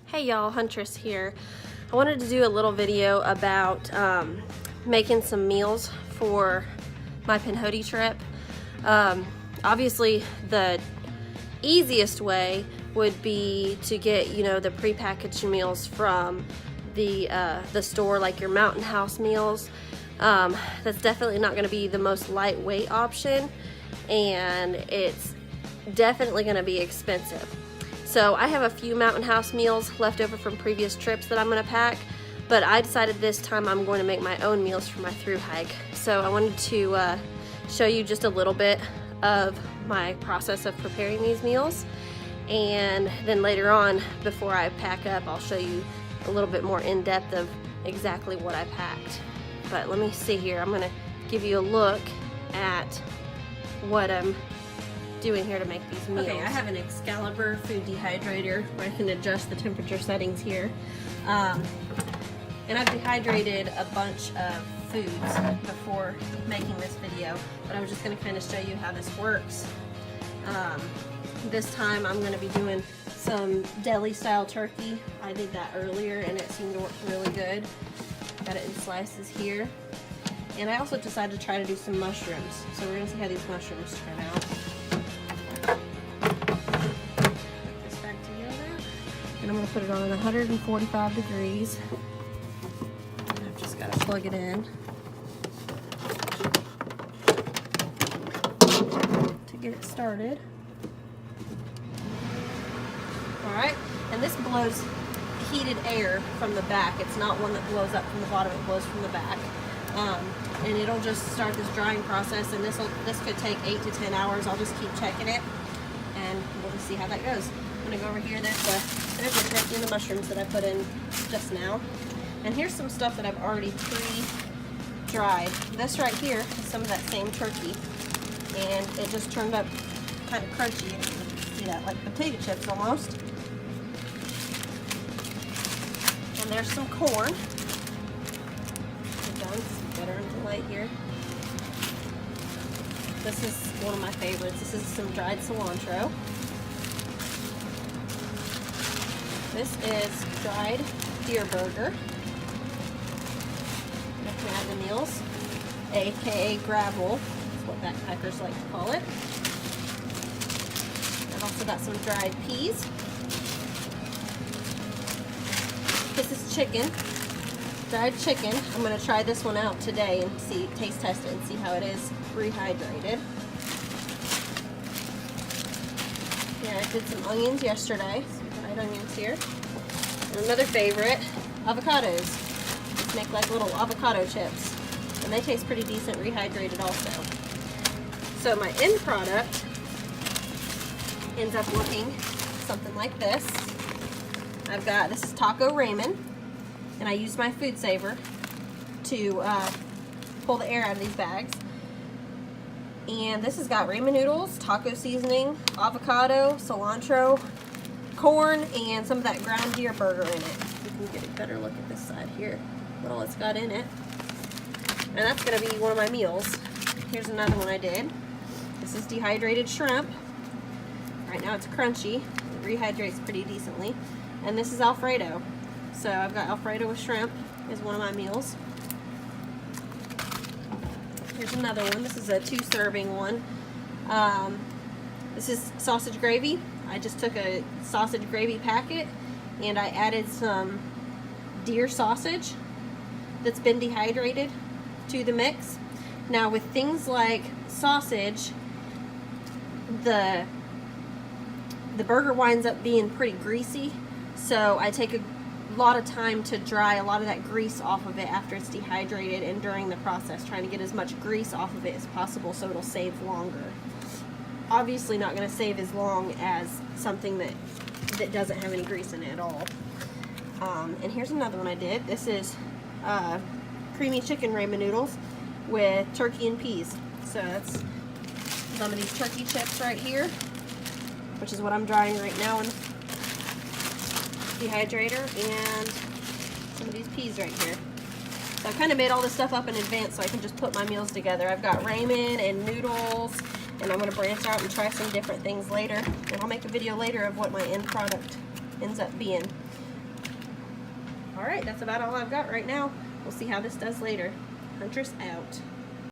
Hey y'all, Huntress here. I wanted to do a little video about making some meals for my Pinhoti trip. Obviously the easiest way would be to get, the prepackaged meals from the store, like your Mountain House meals. That's definitely not going to be the most lightweight option, and it's definitely going to be expensive. So I have a few Mountain House meals left over from previous trips that I'm going to pack, but I decided this time I'm going to make my own meals for my thru hike. So I wanted to show you just a little bit of my process of preparing these meals, and then later on, before I pack up, I'll show you a little bit more in depth of exactly what I packed. But let me see here. I'm going to give you a look at what I'm doing here to make these meals. Okay, I have an Excalibur food dehydrator where I can adjust the temperature settings here. And I've dehydrated a bunch of foods before making this video, but I was just going to kind of show you how this works. This time I'm going to be doing some deli style turkey. I did that earlier and it seemed to work really good. Got it in slices here. And I also decided to try to do some mushrooms. So we're going to see how these mushrooms turn out. And I'm going to put it on 145 degrees. I've just got to plug it in to get it started. Alright, and this blows heated air from the back. It's not one that blows up from the bottom, it blows from the back. And it'll just start this drying process, and this could take 8 to 10 hours. I'll just keep checking it, and we'll just see how that goes. I'm going to go over here. There's the turkey and the mushrooms that I put in just now. And here's some stuff that I've already pre-dried. This right here is some of that same turkey, and it just turned up kind of crunchy. You can see that, like potato chips almost. And there's some corn. Better in the light here. This is one of my favorites. This is some dried cilantro. This is dried deer burger. I can add the meals, aka gravel, is what backpackers like to call it. I've also got some dried peas. This is chicken. Dried chicken. I'm going to try this one out today and taste test it and see how it is rehydrated. Yeah, I did some onions yesterday. Some dried onions here. And another favorite, avocados. Just make like little avocado chips. And they taste pretty decent rehydrated also. So my end product ends up looking something like this. This is taco ramen. And I used my food saver to pull the air out of these bags. And this has got ramen noodles, taco seasoning, avocado, cilantro, corn, and some of that ground deer burger in it. You can get a better look at this side here, what all it's got in it. And that's going to be one of my meals. Here's another one I did. This is dehydrated shrimp. Right now it's crunchy. It rehydrates pretty decently. And this is Alfredo. So I've got Alfredo with shrimp is one of my meals. Here's another one. This is a 2-serving one. This is sausage gravy. I just took a sausage gravy packet and I added some deer sausage that's been dehydrated to the mix. Now with things like sausage, the burger winds up being pretty greasy, so I take a lot of time to dry a lot of that grease off of it after it's dehydrated and during the process, trying to get as much grease off of it as possible so it'll save longer. Obviously not going to save as long as something that doesn't have any grease in it at all. And here's another one I did. This is creamy chicken ramen noodles with turkey and peas. So that's some of these turkey chips right here, which is what I'm drying right now in dehydrator, and some of these peas right here. So I kind of made all this stuff up in advance so I can just put my meals together. I've got ramen and noodles, and I'm going to branch out and try some different things later, and I'll make a video later of what my end product ends up being. All right, that's about all I've got right now. We'll see how this does later. Huntress out.